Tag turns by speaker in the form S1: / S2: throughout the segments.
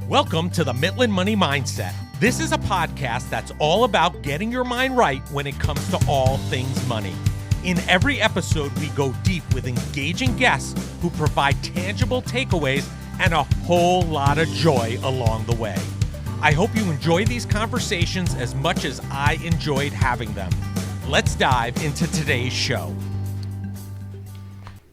S1: Welcome to the Mitlin Money Mindset. This is a podcast that's all about getting your mind right when it comes to all things money. In every episode, we go deep with engaging guests who provide tangible takeaways and a whole lot of joy along the way. I hope you enjoy these conversations as much as I enjoyed having them. Let's dive into today's show.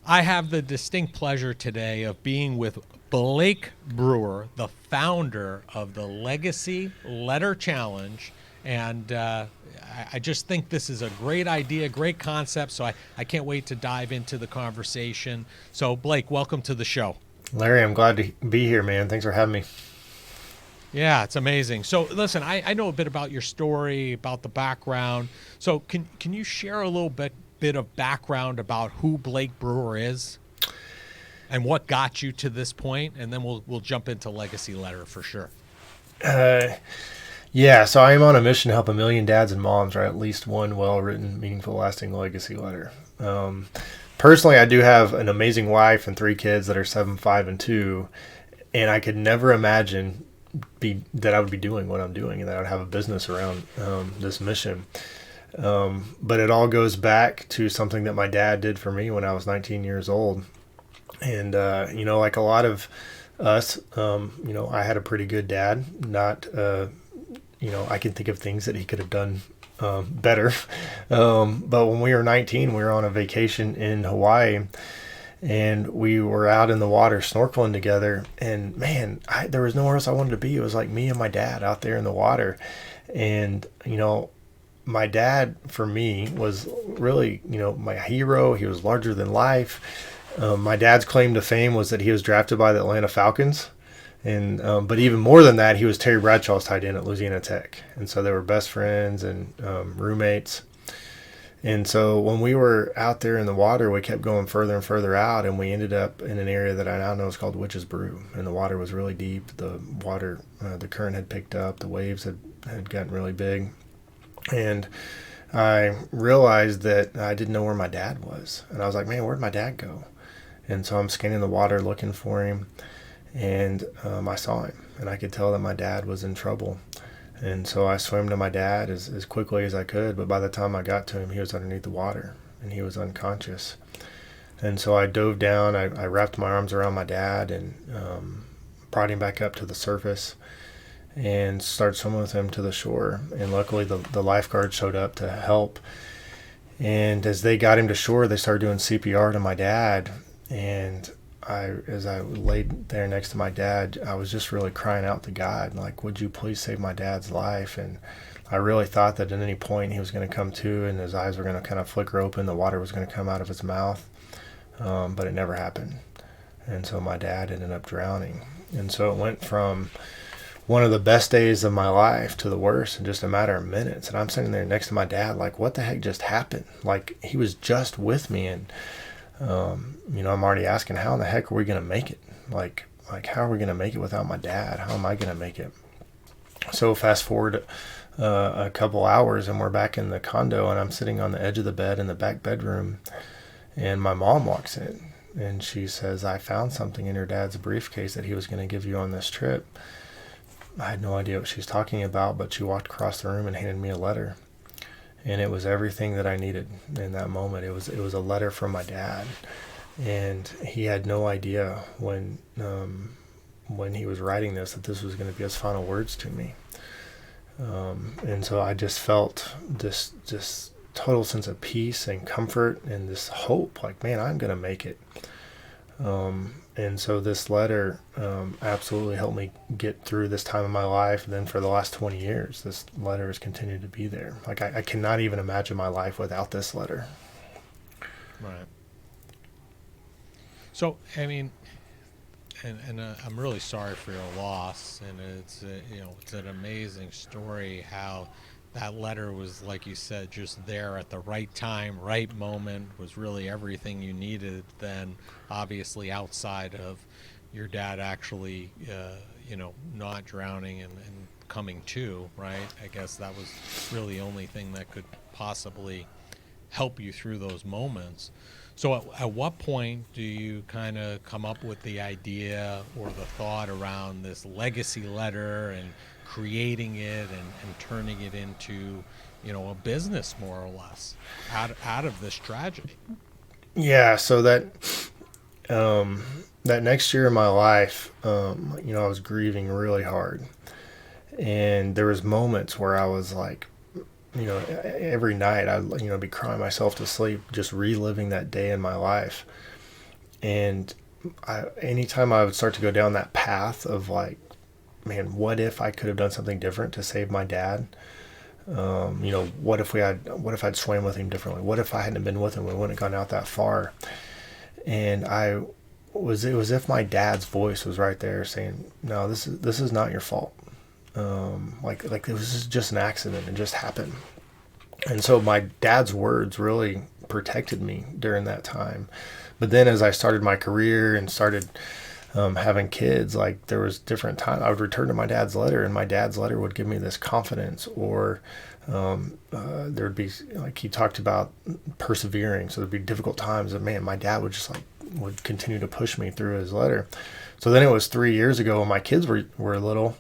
S1: I have the distinct pleasure today of being with Blake Brewer, the founder of the Legacy Letter Challenge. And I just think this is a great idea, great concept. So I can't wait to dive into the conversation. So Blake, welcome to the show.
S2: Larry, I'm glad to be here, man. Thanks for having me.
S1: Yeah, it's amazing. So listen, I know a bit about your story, about the background. So can you share a little bit of background about who Blake Brewer is and what got you to this point? And then we'll jump into Legacy Letter for sure.
S2: Yeah, so I am on a mission to help 1 million dads and moms write at least one well-written, meaningful, lasting legacy letter. Personally, I do have an amazing wife and 3 kids that are 7, 5, and 2, and I could never imagine that I would be doing what I'm doing and that I would have a business around this mission. But it all goes back to something that my dad did for me when I was 19 years old. And, like a lot of us, I had a pretty good dad. Not, I can think of things that he could have done better. But when we were 19, we were on a vacation in Hawaii, and we were out in the water snorkeling together. And, man, there was nowhere else I wanted to be. It was like me and my dad out there in the water. And, my dad, for me, was really, my hero. He was larger than life. My dad's claim to fame was that he was drafted by the Atlanta Falcons. And but even more than that, he was Terry Bradshaw's tight end at Louisiana Tech. And so they were best friends and roommates. And so when we were out there in the water, we kept going further and further out, and we ended up in an area that I now know is called Witch's Brew. And the water was really deep. The water, the current had picked up. The waves had gotten really big. And I realized that I didn't know where my dad was. And I was like, man, where'd my dad go? And so I'm scanning the water looking for him. And I saw him. And I could tell that my dad was in trouble. And so I swam to my dad as quickly as I could. But by the time I got to him, he was underneath the water. And he was unconscious. And so I dove down. I wrapped my arms around my dad and brought him back up to the surface and started swimming with him to the shore. And luckily the lifeguard showed up to help. And as they got him to shore, they started doing CPR to my dad. And as I laid there next to my dad, I was just really crying out to God, like, would you please save my dad's life? And I really thought that at any point he was going to come to and his eyes were going to kind of flicker open, the water was going to come out of his mouth. But it never happened. And so my dad ended up drowning. And so it went from one of the best days of my life to the worst in just a matter of minutes. And I'm sitting there next to my dad like, what the heck just happened? Like, he was just with me. And, I'm already asking, how in the heck are we going to make it? Like how are we going to make it without my dad? How am I going to make it? So fast forward a couple hours and we're back in the condo, and I'm sitting on the edge of the bed in the back bedroom, and my mom walks in and she says, I found something in your dad's briefcase that he was going to give you on this trip. I had no idea what she was talking about, but she walked across the room and handed me a letter. And it was everything that I needed in that moment. It was a letter from my dad. And he had no idea when he was writing this that this was going to be his final words to me. And so I just felt this total sense of peace and comfort and this hope, like, man, I'm going to make it. And so this letter absolutely helped me get through this time of my life. And then for the last 20 years, this letter has continued to be there. Like, I cannot even imagine my life without this letter.
S1: Right. So, I mean, and I'm really sorry for your loss. And it's an amazing story how that letter was, like you said, just there at the right time, right moment, was really everything you needed. Then obviously outside of your dad actually, not drowning and coming to, right? I guess that was really the only thing that could possibly help you through those moments. So at what point do you kind of come up with the idea or the thought around this legacy letter and creating it and turning it into, a business more or less out of this tragedy?
S2: Yeah, so that next year in my life, I was grieving really hard. And there was moments where I was like, every night I'd, be crying myself to sleep, just reliving that day in my life. And anytime I would start to go down that path of like, man, what if I could have done something different to save my dad? What if I'd swam with him differently? What if I hadn't been with him? We wouldn't have gone out that far. And it was as if my dad's voice was right there saying, no, this is not your fault. Like it was just an accident. It just happened. And so my dad's words really protected me during that time. But then as I started my career and started having kids, like there was different times I would return to my dad's letter, and my dad's letter would give me this confidence, or there'd be, like, he talked about persevering. So there'd be difficult times, and man, my dad would continue to push me through his letter. So then it was 3 years ago when my kids were little,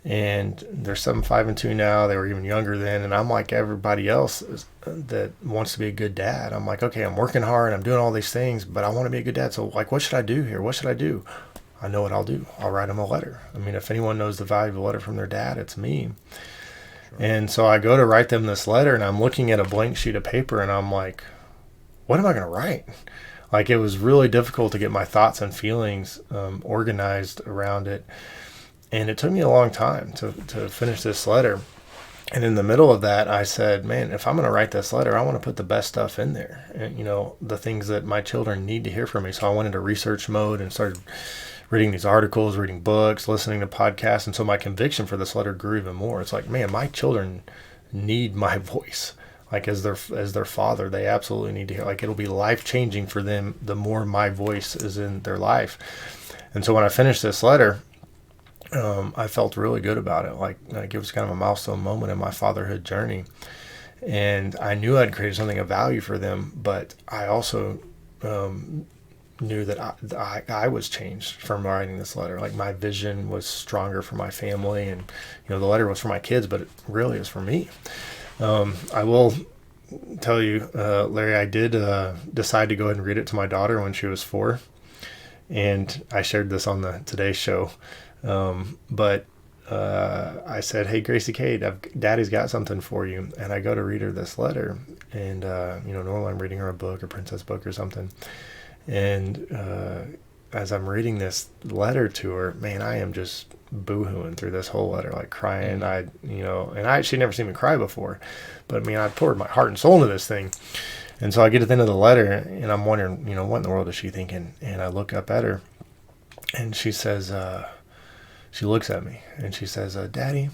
S2: and they're 7, 5, and 2 now. They were even younger then. And I'm like everybody else that wants to be a good dad. I'm like, okay, I'm working hard. I'm doing all these things, but I want to be a good dad. So like, what should I do here? What should I do? I know what I'll do. I'll write them a letter. I mean, if anyone knows the value of a letter from their dad, it's me. Sure. And so I go to write them this letter, and I'm looking at a blank sheet of paper, and I'm like, what am I going to write? Like, it was really difficult to get my thoughts and feelings organized around it. And it took me a long time to finish this letter. And in the middle of that, I said, man, if I'm going to write this letter, I want to put the best stuff in there. And, the things that my children need to hear from me. So I went into research mode and started reading these articles, reading books, listening to podcasts. And so my conviction for this letter grew even more. It's like, man, my children need my voice. Like, as their father, they absolutely need to hear. Like, it'll be life-changing for them the more my voice is in their life. And so when I finished this letter, I felt really good about it. Like it was kind of a milestone moment in my fatherhood journey. And I knew I'd created something of value for them, but I also knew that I was changed from writing this letter. Like, my vision was stronger for my family, and, the letter was for my kids, but it really is for me. I will tell you, Larry, I did decide to go ahead and read it to my daughter when she was 4. And I shared this on the Today Show. But I said, hey, Gracie Kate, Daddy's got something for you. And I go to read her this letter. And, normally I'm reading her a book, a princess book or something. And as I'm reading this letter to her, man, I am just boo-hooing through this whole letter, like crying. She'd never seen me cry before. But, I poured my heart and soul into this thing. And so I get to the end of the letter, and I'm wondering, what in the world is she thinking? And I look up at her, and she says, she looks at me, and she says, Daddy,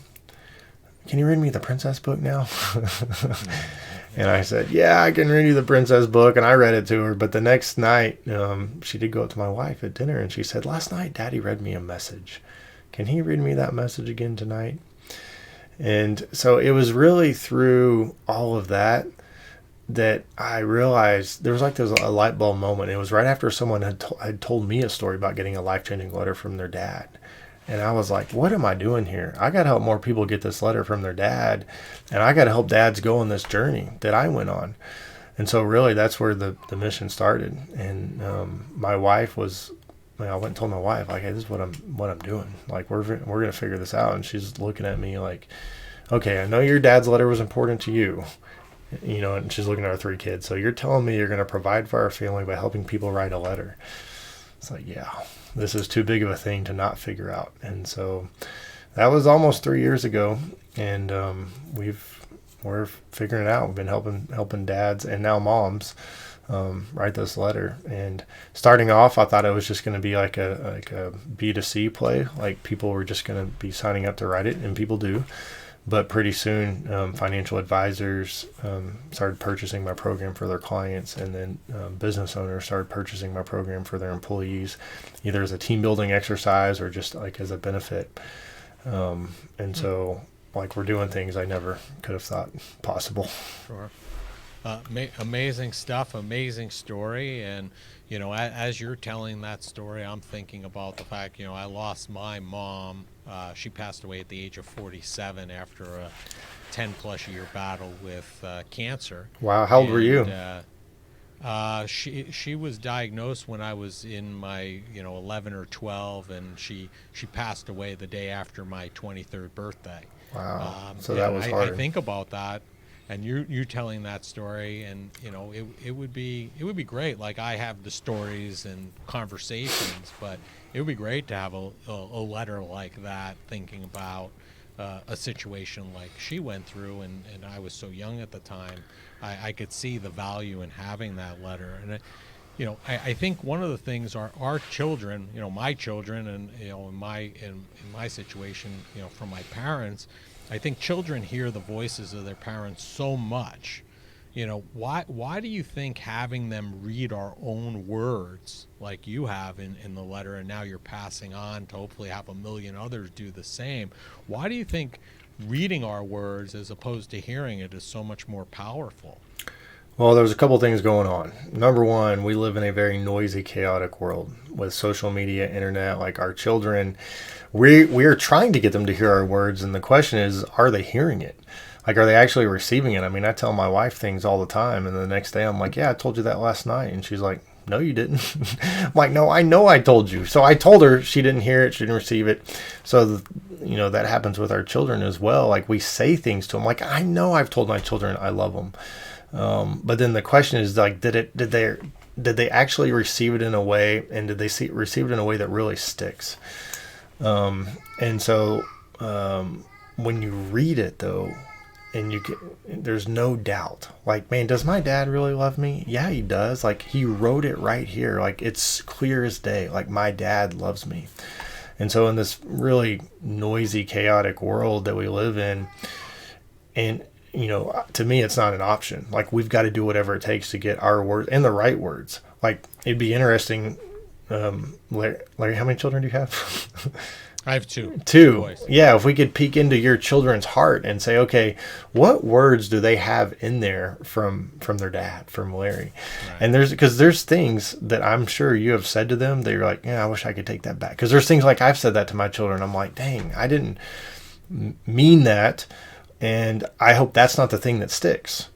S2: can you read me the princess book now? And I said, yeah, I can read you the princess book. And I read it to her. But the next night, she did go up to my wife at dinner, and she said, last night, Daddy read me a message. Can he read me that message again tonight? And so it was really through all of that I realized there was a light bulb moment. It was right after someone had told me a story about getting a life-changing letter from their dad. And I was like, what am I doing here? I got to help more people get this letter from their dad. And I got to help dads go on this journey that I went on. And so really that's where the mission started. And my wife was, I went and told my wife, like, hey, this is what I'm doing. Like, we're going to figure this out. And she's looking at me like, okay, I know your dad's letter was important to you. And she's looking at our 3 kids. So you're telling me you're going to provide for our family by helping people write a letter. It's like, yeah, this is too big of a thing to not figure out. And so that was almost 3 years ago. And we're figuring it out. We've been helping dads and now moms write this letter. And starting off, I thought it was just going to be like a B2C play. Like, people were just going to be signing up to write it, and people do. But pretty soon, financial advisors started purchasing my program for their clients, and then business owners started purchasing my program for their employees, either as a team building exercise or just like as a benefit. So, like, we're doing things I never could have thought possible.
S1: Sure. Amazing stuff, amazing story. And, as you're telling that story, I'm thinking about the fact, I lost my mom. She passed away at the age of 47 after a 10 plus year battle with cancer.
S2: Wow. How old were you?
S1: She was diagnosed when I was in my 11 or 12, and she passed away the day after my 23rd birthday.
S2: Wow. So that was hard.
S1: I think about that, and you telling that story, and it would be great. Like, I have the stories and conversations, but it would be great to have a letter like that, thinking about a situation like she went through, and I was so young at the time. I could see the value in having that letter. And I think one of the things are our children, my children, and in my situation, from my parents, I think children hear the voices of their parents so much. Why do you think having them read our own words, like you have in the letter, and now you're passing on to hopefully have a million others do the same, why do you think reading our words as opposed to hearing it is so much more powerful?
S2: Well, there's a couple things going on. Number one, we live in a very noisy, chaotic world with social media, internet. Like, our children, we are trying to get them to hear our words, and the question is, are they hearing it? Like, are they actually receiving it? I mean, I tell my wife things all the time, and the next day I'm like, yeah, I told you that last night. And she's like, no, you didn't. I'm like, no, I know I told you. So I told her, she didn't hear it, she didn't receive it. So, that happens with our children as well. Like, we say things to them, like, I know I've told my children I love them. But then the question is, like, did they actually receive it in a way, and did they receive it in a way that really sticks? And so when you read it, though, and there's no doubt, like, man, does my dad really love me? Yeah, he does. Like, he wrote it right here. Like, it's clear as day. Like, my dad loves me. And so in this really noisy, chaotic world that we live in, and, to me, it's not an option. Like, we've got to do whatever it takes to get our words, and the right words. Like, it'd be interesting. Larry, how many children do you have?
S1: I have two.
S2: Two.
S1: Boys.
S2: Yeah, if we could peek into your children's heart and say, okay, what words do they have in there from their dad, from Larry? Right. And there's things that I'm sure you have said to them that you're like, yeah, I wish I could take that back. Because there's things like I've said that to my children. I'm like, dang, I didn't mean that, and I hope that's not the thing that sticks.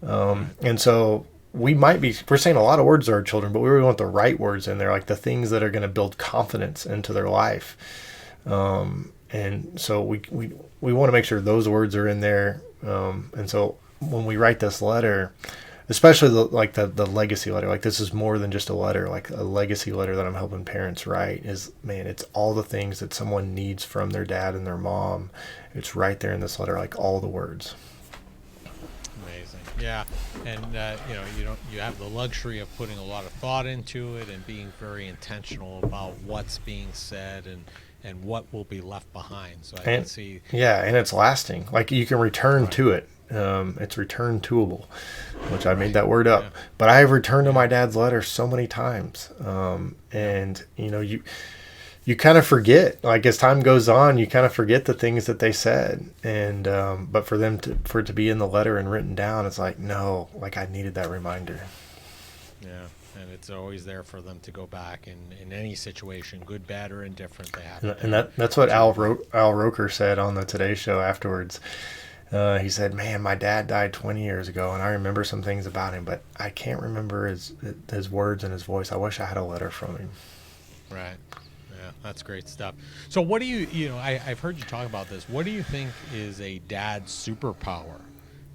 S2: And so we're saying a lot of words to our children, but we really want the right words in there, like the things that are going to build confidence into their life. And so we want to make sure those words are in there. And so when we write this letter, especially the legacy letter, like, this is more than just a letter, like a legacy letter that I'm helping parents write is, man, it's all the things that someone needs from their dad and their mom. It's right there in this letter, like all the words.
S1: Amazing. Yeah. And, you have the luxury of putting a lot of thought into it and being very intentional about what's being said and what will be left behind. So I can see.
S2: Yeah, and it's lasting. Like, you can return to it. It's return toable, which I made that word up. Yeah. But I have returned to my dad's letter so many times. And, you kind of forget, like, as time goes on, you kind of forget the things that they said. And, but for it to be in the letter and written down, it's like, no, like, I needed that reminder.
S1: Yeah. And it's always there for them to go back in any situation, good, bad, or indifferent. They have.
S2: And that's what Al Roker said on the Today Show afterwards. He said, man, my dad died 20 years ago, and I remember some things about him, but I can't remember his words and his voice. I wish I had a letter from him.
S1: Right. Yeah, that's great stuff. So what do I've heard you talk about this. What do you think is a dad's superpower?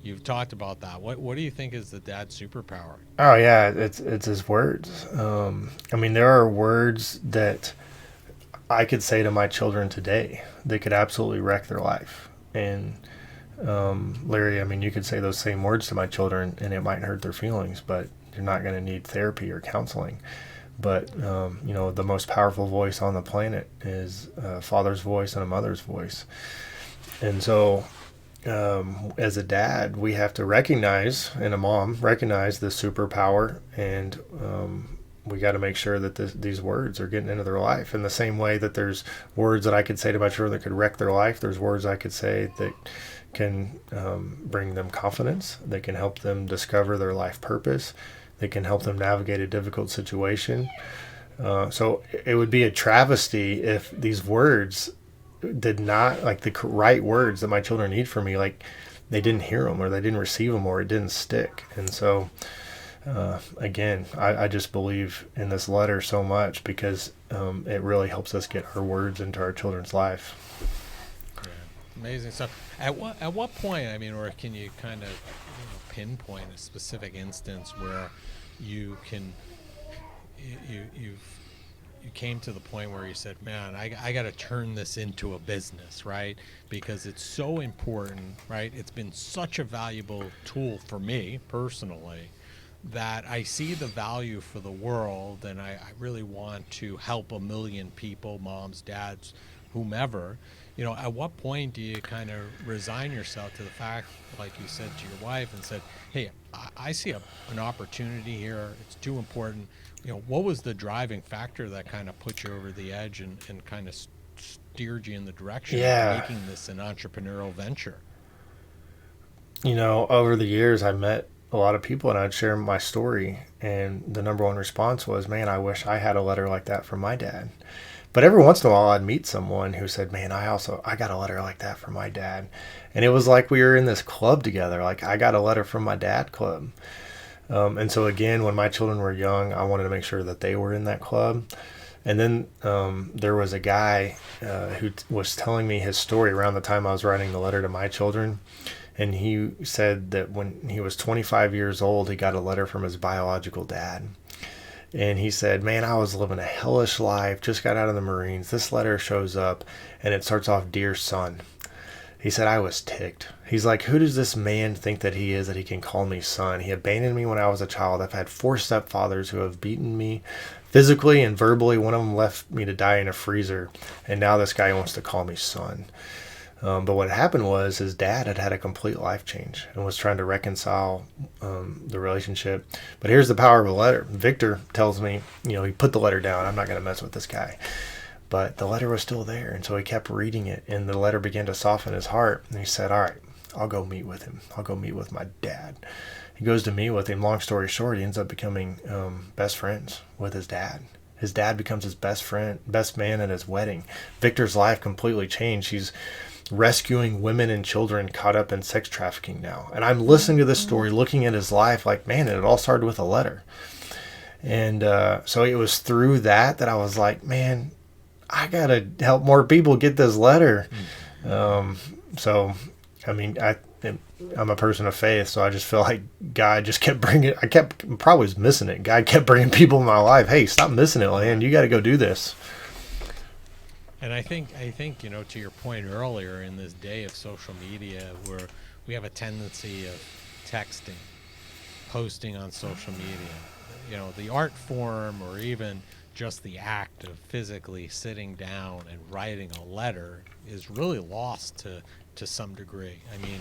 S1: You've talked about that. What do you think is the dad's superpower? Oh,
S2: yeah, it's his words. I mean, there are words that I could say to my children today that could absolutely wreck their life. And Larry, I mean, you could say those same words to my children and it might hurt their feelings, but you're not going to need therapy or counseling. But, the most powerful voice on the planet is a father's voice and a mother's voice. And so as a dad, we have to recognize, and a mom, recognize the superpower and we got to make sure that these words are getting into their life. In the same way that there's words that I could say to my children that could wreck their life, there's words I could say that can bring them confidence, that can help them discover their life purpose, that can help them navigate a difficult situation. So it would be a travesty if these words did not, like the right words that my children need from me, like they didn't hear them or they didn't receive them or it didn't stick. And so again, I just believe in this letter so much because it really helps us get our words into our children's life.
S1: Yeah, amazing stuff. At what point, I mean, or can you kind of pinpoint a specific instance where you came to the point where you said, man, I got to turn this into a business, right? Because it's so important, right? It's been such a valuable tool for me personally that I see the value for the world, and I really want to help a million people, moms, dads, whomever. At what point do you kind of resign yourself to the fact, like you said to your wife, and said, hey, I see an opportunity here. It's too important. What was the driving factor that kind of put you over the edge and kind of steered you in the direction of making this an entrepreneurial venture?
S2: Over the years, I met a lot of people and I'd share my story, and the number one response was, man, I wish I had a letter like that from my dad. But every once in a while I'd meet someone who said, man, I got a letter like that from my dad. And it was like we were in this club together. Like I got a letter from my dad club. And so again, when my children were young, I wanted to make sure that they were in that club. And then there was a guy who was telling me his story around the time I was writing the letter to my children. And he said that when he was 25 years old, he got a letter from his biological dad. And he said, man, I was living a hellish life, just got out of the Marines. This letter shows up and it starts off, dear son. He said, I was ticked. He's like, who does this man think that he is that he can call me son? He abandoned me when I was a child. I've had 4 stepfathers who have beaten me physically and verbally. One of them left me to die in a freezer. And now this guy wants to call me son. But what happened was his dad had a complete life change and was trying to reconcile the relationship. But here's the power of the letter. Victor tells me, he put the letter down. I'm not going to mess with this guy. But the letter was still there. And so he kept reading it. And the letter began to soften his heart. And he said, all right, I'll go meet with him. I'll go meet with my dad. He goes to meet with him. Long story short, he ends up becoming best friends with his dad. His dad becomes his best man at his wedding. Victor's life completely changed. He's rescuing women and children caught up in sex trafficking now. And I'm listening to this story, looking at his life like, man, it all started with a letter. And so it was through that I was like, man, I got to help more people get this letter. So, I mean, I'm a person of faith, so I just feel like God just kept probably was missing it. God kept bringing people in my life. Hey, stop missing it, Land. You got to go do this.
S1: And I think, to your point earlier, in this day of social media where we have a tendency of texting, posting on social media, the art form or even just the act of physically sitting down and writing a letter is really lost to some degree. I mean,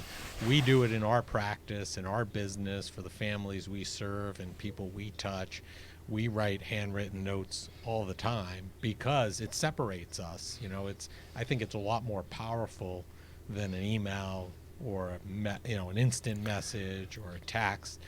S1: we do it in our practice, in our business, for the families we serve and people we touch. We write handwritten notes all the time because it separates us. I think it's a lot more powerful than an email or an instant message or a text.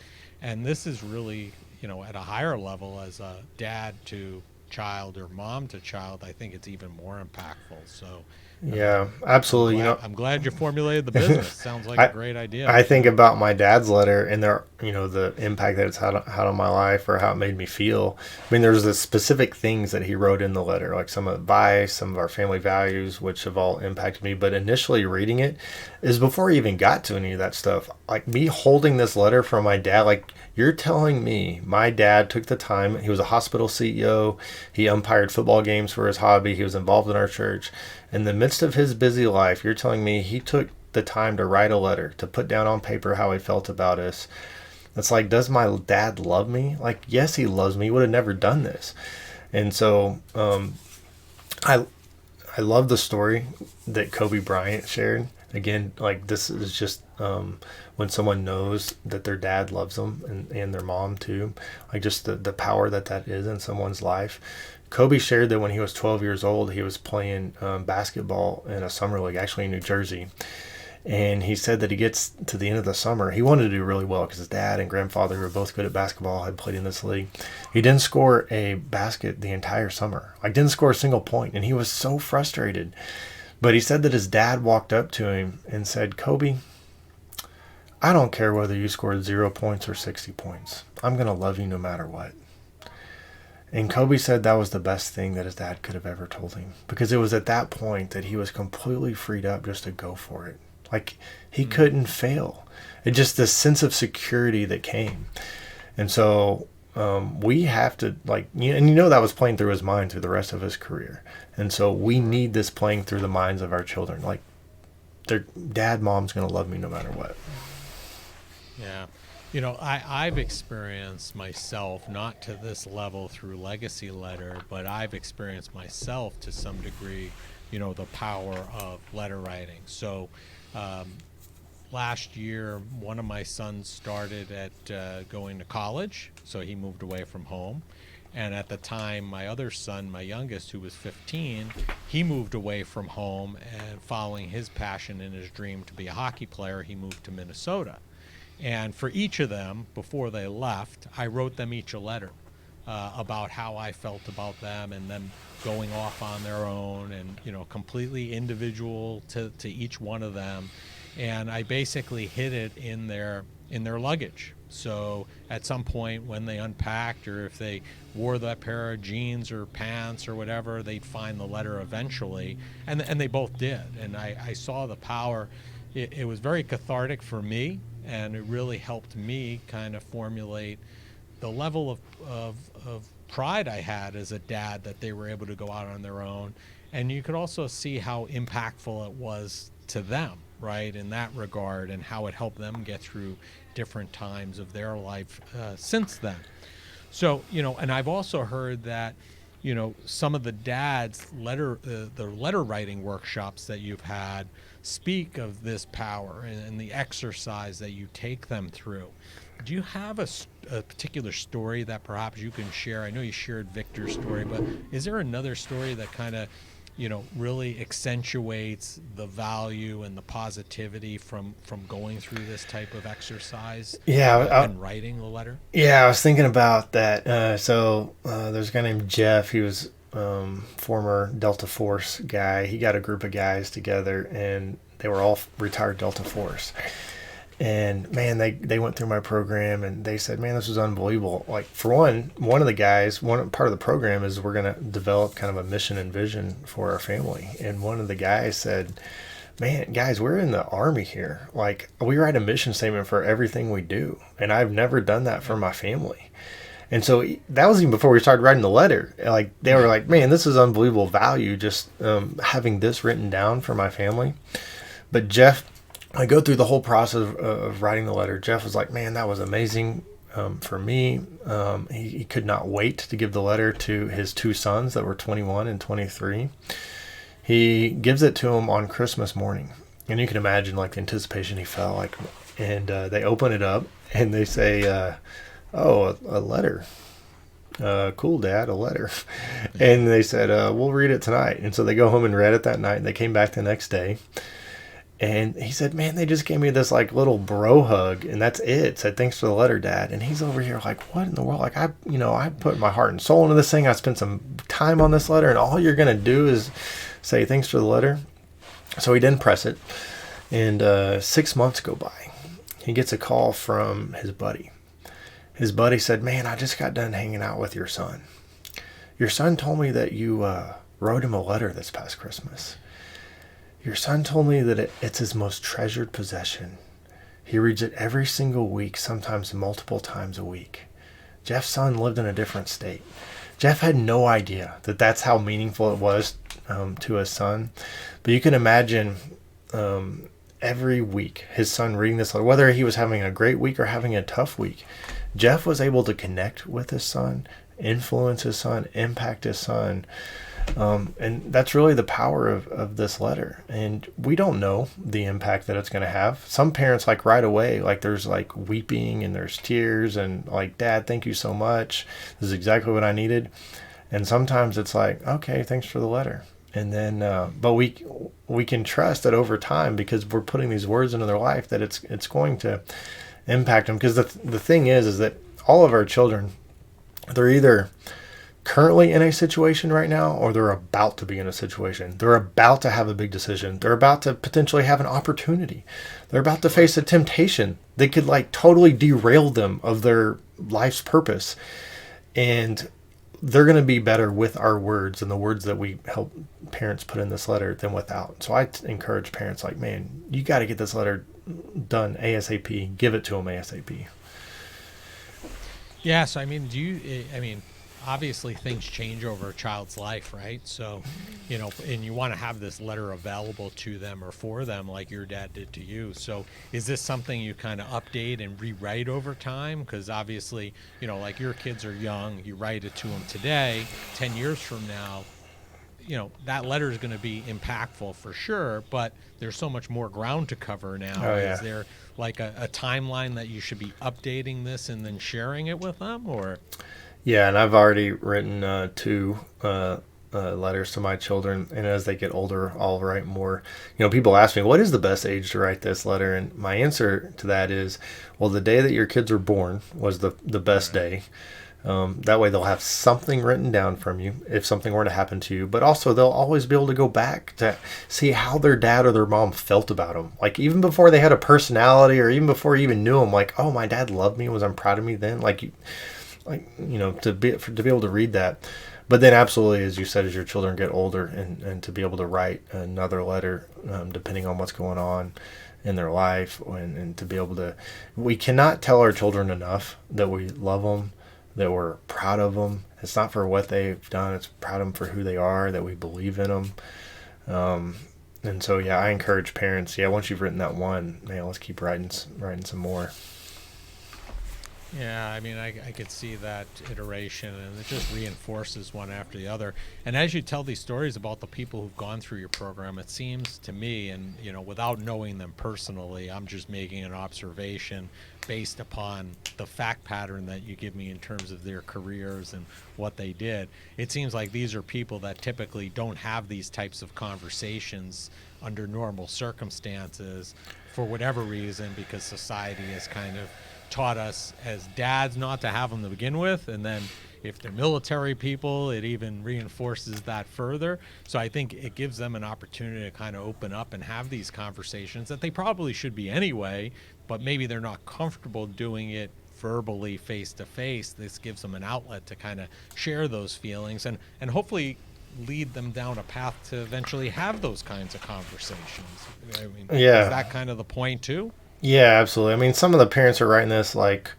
S1: And this is really, at a higher level as a dad to child or mom to child, I think it's even more impactful. So
S2: yeah, absolutely.
S1: I'm glad you formulated the business. Sounds like a great idea.
S2: I think about my dad's letter and the impact that it's had on my life or how it made me feel. I mean, there's the specific things that he wrote in the letter, like some advice, some of our family values, which have all impacted me. But initially reading it is before I even got to any of that stuff. Like me holding this letter from my dad, like you're telling me my dad took the time. He was a hospital CEO. He umpired football games for his hobby. He was involved in our church. In the midst of his busy life, you're telling me he took the time to write a letter, to put down on paper how he felt about us. It's like, does my dad love me? Like, yes, he loves me. He would have never done this. And so I love the story that Kobe Bryant shared Again, like this is just when someone knows that their dad loves them and their mom too, like just the power that is in someone's life. Kobe shared that when he was 12 years old, he was playing basketball in a summer league, actually in New Jersey. And he said that he gets to the end of the summer. He wanted to do really well because his dad and grandfather were both good at basketball, had played in this league. He didn't score a basket the entire summer, like didn't score a single point, and he was so frustrated. But he said that his dad walked up to him and said, "Kobe, I don't care whether you scored 0 points or 60 points. I'm going to love you no matter what." And Kobe said that was the best thing that his dad could have ever told him, because it was at that point that he was completely freed up just to go for it. Like he couldn't fail. It just this sense of security that came. And so we have to and that was playing through his mind through the rest of his career. And so we need this playing through the minds of our children. Like their dad, mom's going to love me no matter what.
S1: Yeah. I've experienced myself, not to this level through Legacy Letter, but I've experienced myself to some degree, the power of letter writing. So last year, one of my sons started at going to college, so he moved away from home. And at the time, my other son, my youngest, who was 15, he moved away from home, and following his passion and his dream to be a hockey player, he moved to Minnesota. And for each of them, before they left, I wrote them each a letter about how I felt about them, and them going off on their own, and completely individual to each one of them. And I basically hid it in their luggage. So at some point when they unpacked, or if they wore that pair of jeans or pants or whatever, they'd find the letter eventually. And they both did. And I saw the power. It was very cathartic for me, and it really helped me kind of formulate the level of pride I had as a dad that they were able to go out on their own. And you could also see how impactful it was to them, right, in that regard, and how it helped them get through different times of their life since then. So, and I've also heard that, some of the dads' the letter writing workshops that you've had speak of this power and the exercise that you take them through. Do you have a particular story that perhaps you can share? I know you shared Victor's story, but is there another story that kind of, really accentuates the value and the positivity from going through this type of exercise? And writing the letter? Yeah,
S2: I was thinking about that. So there's a guy named Jeff. He was former Delta Force guy. He got a group of guys together, and they were all retired Delta Force. And man, they went through my program, and they said, man, this was unbelievable. Like, for one of the guys, one part of the program is we're going to develop kind of a mission and vision for our family. And one of the guys said, man, guys, we're in the Army here. Like, we write a mission statement for everything we do. And I've never done that for my family. And so that was even before we started writing the letter. Like, they were like, man, this is unbelievable value, just having this written down for my family. But Jeff, I go through the whole process of writing the letter. Jeff was like, man, that was amazing for me. He could not wait to give the letter to his two sons that were 21 and 23. He gives it to them on Christmas morning. And you can imagine like the anticipation he felt like. And they open it up and they say, oh, a letter. Cool, Dad, a letter. And they said, we'll read it tonight. And so they go home and read it that night. And they came back the next day. And he said, man, they just gave me this like little bro hug, and that's it. Said, thanks for the letter, Dad. And he's over here like, what in the world? Like, I put my heart and soul into this thing. I spent some time on this letter, and all you're going to do is say thanks for the letter. So he didn't press it. And 6 months go by. He gets a call from his buddy. His buddy said, man, I just got done hanging out with your son. Your son told me that you wrote him a letter this past Christmas. Your son told me that it's his most treasured possession. He reads it every single week, sometimes multiple times a week. Jeff's son lived in a different state. Jeff had no idea that that's how meaningful it was to his son. But you can imagine every week his son reading this letter, whether he was having a great week or having a tough week, Jeff was able to connect with his son, influence his son, impact his son And that's really the power of this letter. And we don't know the impact that it's going to have. Some parents, like right away, like there's like weeping and there's tears and like, Dad, thank you so much. This is exactly what I needed. And sometimes it's like, okay, thanks for the letter. And then, but we can trust that over time, because we're putting these words into their life, that it's going to impact them. Because the thing is that all of our children, they're either currently in a situation right now, or they're about to be in a situation. They're about to have a big decision. They're about to potentially have an opportunity. They're about to face a temptation that could like totally derail them of their life's purpose. And they're going to be better with our words and the words that we help parents put in this letter than without. So I encourage parents, like, man, you got to get this letter done ASAP. Give it to them ASAP.
S1: Yes, I mean, obviously things change over a child's life, right? So, and you want to have this letter available to them or for them like your dad did to you. So is this something you kind of update and rewrite over time? Because obviously, like your kids are young, you write it to them today, 10 years from now, that letter is going to be impactful for sure, but there's so much more ground to cover now.
S2: Oh, yeah.
S1: Is there like a timeline that you should be updating this and then sharing it with them, or?
S2: Yeah, and I've already written 2 letters to my children, and as they get older, I'll write more. People ask me, what is the best age to write this letter? And my answer to that is, well, the day that your kids were born was the best day. That way they'll have something written down from you if something were to happen to you, but also they'll always be able to go back to see how their dad or their mom felt about them. Like even before they had a personality, or even before you even knew them, like, oh, my dad loved me. Was I proud of me then? To be able to read that. But then absolutely, as you said, as your children get older, and to be able to write another letter, depending on what's going on in their life, and to be able to, we cannot tell our children enough that we love them, that we're proud of them. It's not for what they've done. It's proud of them for who they are, that we believe in them. And so, yeah, I encourage parents, once you've written that one, man, let's keep writing some more.
S1: Yeah, I mean, I could see that iteration, and it just reinforces one after the other. And as you tell these stories about the people who've gone through your program, it seems to me, and without knowing them personally, I'm just making an observation based upon the fact pattern that you give me in terms of their careers and what they did. It seems like these are people that typically don't have these types of conversations under normal circumstances for whatever reason, because society has kind of taught us as dads not to have them to begin with, and then if they're military people, it even reinforces that further. So I think it gives them an opportunity to kind of open up and have these conversations that they probably should be anyway, but maybe they're not comfortable doing it verbally face to face. This gives them an outlet to kind of share those feelings and hopefully lead them down a path to eventually have those kinds of conversations. I mean,
S2: Yeah.
S1: Is that kind of the point too?
S2: Yeah, absolutely. I mean, some of the parents are writing this, like,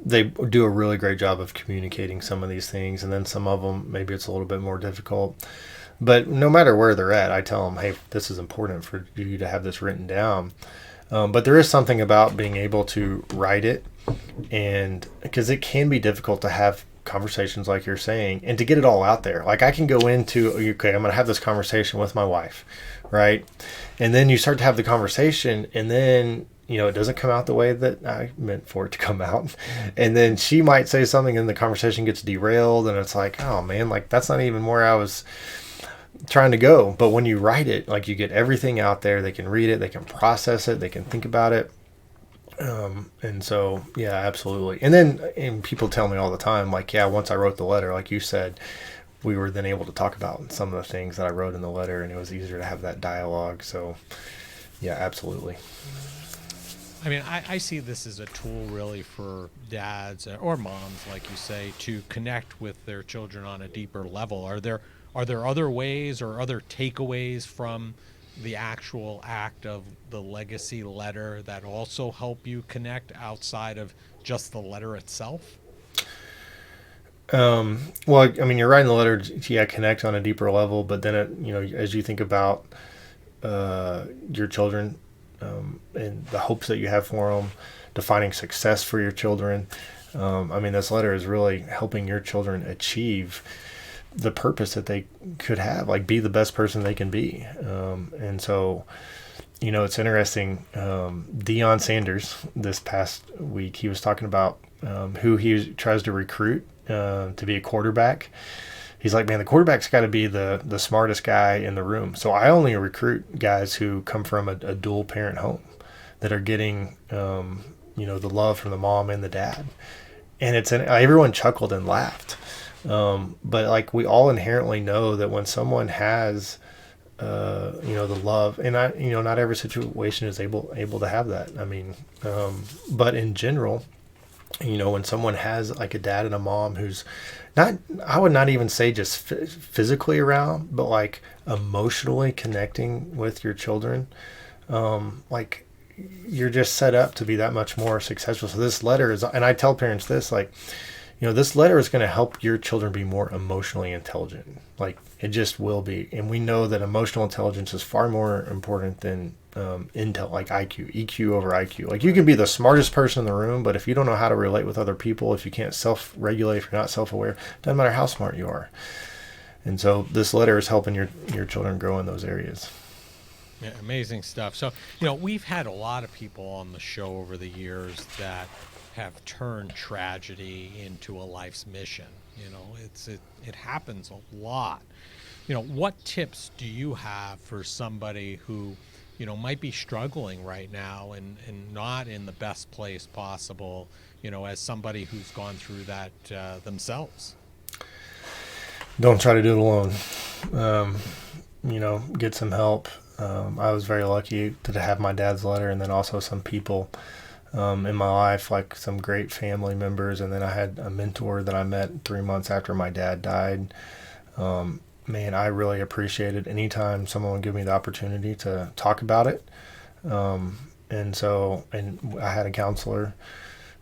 S2: they do a really great job of communicating some of these things, and then some of them, maybe it's a little bit more difficult. But no matter where they're at, I tell them, hey, this is important for you to have this written down. But there is something about being able to write it, and because it can be difficult to have conversations like you're saying, and to get it all out there. Like I can go into, okay, I'm going to have this conversation with my wife, right? And then you start to have the conversation, and then it doesn't come out the way that I meant for it to come out. And then she might say something and the conversation gets derailed, and it's like, oh man, like that's not even where I was trying to go. But when you write it, like you get everything out there, they can read it, they can process it, they can think about it. And so, yeah, absolutely. And people tell me all the time, like, yeah, once I wrote the letter, like you said, we were then able to talk about some of the things that I wrote in the letter, and it was easier to have that dialogue. So, yeah, absolutely.
S1: I mean, I see this as a tool really for dads or moms, like you say, to connect with their children on a deeper level. Are there other ways or other takeaways from the actual act of the legacy letter that also help you connect outside of just the letter itself?
S2: Well, I mean, you're writing the letter to connect on a deeper level, but then as you think about your children, and the hopes that you have for them, defining success for your children. I mean, this letter is really helping your children achieve the purpose that they could have, like be the best person they can be. And so, it's interesting. Deion Sanders this past week, he was talking about who he tries to recruit to be a quarterback. He's like, man, the quarterback's got to be the smartest guy in the room. So I only recruit guys who come from a dual parent home that are getting, the love from the mom and the dad. And everyone chuckled and laughed. But like we all inherently know that when someone has, the love, and not every situation is able to have that. I mean, but in general, when someone has like a dad and a mom who's not, I would not even say just physically around, but like emotionally connecting with your children, like you're just set up to be that much more successful. So this letter is, and I tell parents this, like, this letter is going to help your children be more emotionally intelligent. Like it just will be. And we know that emotional intelligence is far more important than intel, like IQ, EQ over IQ. Like you can be the smartest person in the room, but if you don't know how to relate with other people, if you can't self-regulate, if you're not self-aware, doesn't matter how smart you are. And so this letter is helping your children grow in those areas.
S1: Yeah, amazing stuff. So, we've had a lot of people on the show over the years that have turned tragedy into a life's mission. It happens a lot. What tips do you have for somebody who, might be struggling right now and not in the best place possible, as somebody who's gone through that themselves?
S2: Don't try to do it alone. Get some help. I was very lucky to have my dad's letter, and then also some people in my life, like some great family members. And then I had a mentor that I met 3 months after my dad died. Man, I really appreciated anytime someone would give me the opportunity to talk about it. And I had a counselor.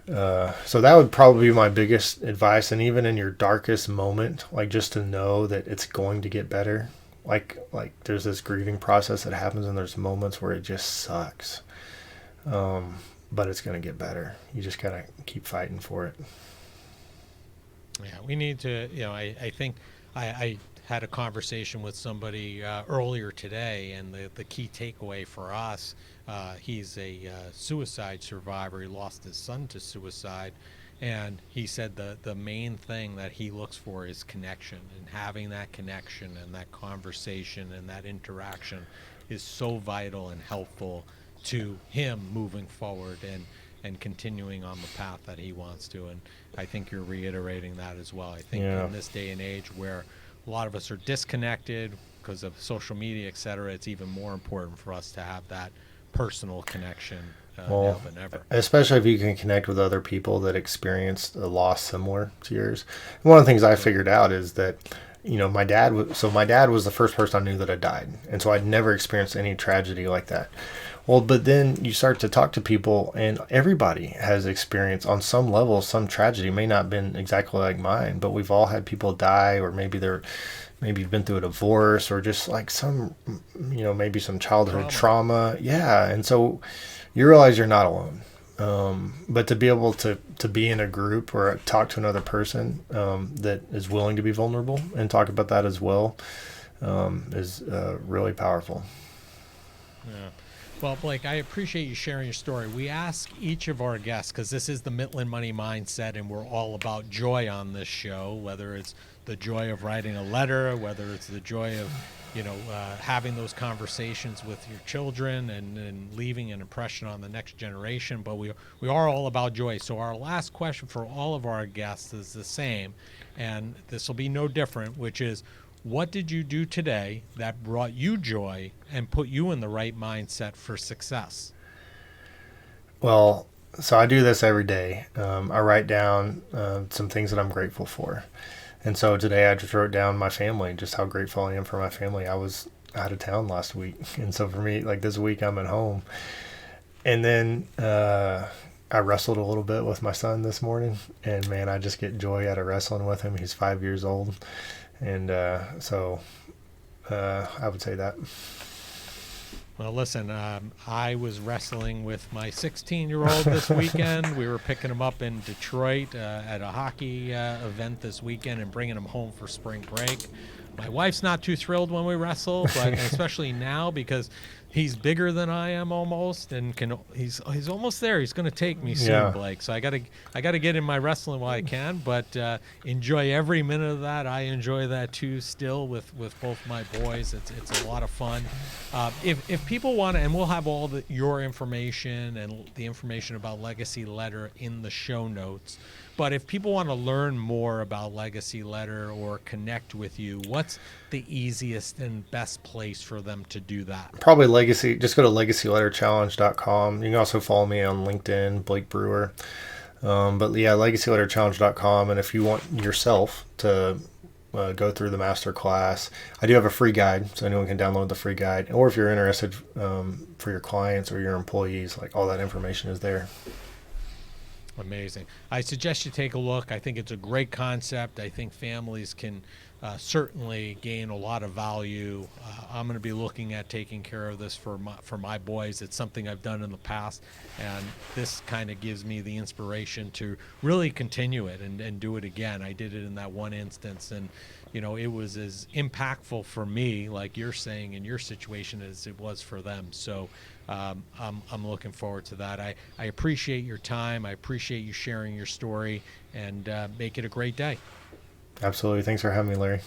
S2: So that would probably be my biggest advice. And even in your darkest moment, like just to know that it's going to get better. Like there's this grieving process that happens, and there's moments where it just sucks. But it's going to get better. You just got to keep fighting for it.
S1: Yeah, we need to, I think I had a conversation with somebody earlier today, and the key takeaway for us, he's a suicide survivor. He lost his son to suicide. And he said the main thing that he looks for is connection, and having that connection and that conversation and that interaction is so vital and helpful to him moving forward and continuing on the path that he wants to. And I think you're reiterating that as well. I think in this day and age where a lot of us are disconnected because of social media, et cetera, it's even more important for us to have that personal connection now than ever. Especially
S2: if you can connect with other people that experienced a loss similar to yours. And one of the things I figured out is that, my dad was the first person I knew that had died. And so I'd never experienced any tragedy like that. Well, but then you start to talk to people, and everybody has experienced on some level some tragedy. It may not have been exactly like mine, but we've all had people die, or maybe you've been through a divorce, or just like some, maybe some childhood trauma. Yeah. And so you realize you're not alone. But to be able to be in a group or talk to another person that is willing to be vulnerable and talk about that as well is really powerful.
S1: Yeah. Well, Blake, I appreciate you sharing your story. We ask each of our guests, because this is the Mitlin Money Mindset, and we're all about joy on this show, whether it's the joy of writing a letter, whether it's the joy of, having those conversations with your children and leaving an impression on the next generation. But we are all about joy. So our last question for all of our guests is the same, and this will be no different, which is, what did you do today that brought you joy and put you in the right mindset for success?
S2: Well, so I do this every day. I write down some things that I'm grateful for. And so today I just wrote down my family, just how grateful I am for my family. I was out of town last week. And so for me, like this week, I'm at home. And then I wrestled a little bit with my son this morning. And man, I just get joy out of wrestling with him. He's 5 years old. And so I would say that.
S1: Well, listen, I was wrestling with my 16-year-old this weekend. We were picking him up in Detroit at a hockey event this weekend and bringing him home for spring break. My wife's not too thrilled when we wrestle, but especially now because he's bigger than I am almost, and he's almost there. He's going to take me soon,
S2: Yeah.
S1: Blake. So I gotta get in my wrestling while I can, but enjoy every minute of that. I enjoy that too, still with both my boys. It's a lot of fun. If people want to, and we'll have all your information and the information about Legacy Letter in the show notes. But if people want to learn more about Legacy Letter or connect with you, what's the easiest and best place for them to do that?
S2: Probably Legacy. Just go to legacyletterchallenge.com. You can also follow me on LinkedIn, Blake Brewer. But yeah, legacyletterchallenge.com. And if you want yourself to go through the master class, I do have a free guide, so anyone can download the free guide. Or if you're interested for your clients or your employees, like all that information is there.
S1: Amazing. I suggest you take a look. I think it's a great concept. I think families can certainly gain a lot of value. I'm going to be looking at taking care of this for my boys. It's something I've done in the past, and this kind of gives me the inspiration to really continue it and do it again. I did it in that one instance, and it was as impactful for me, like you're saying in your situation, as it was for them. So I'm looking forward to that. I appreciate your time. I appreciate you sharing your story, and make it a great day.
S2: Absolutely. Thanks for having me, Larry.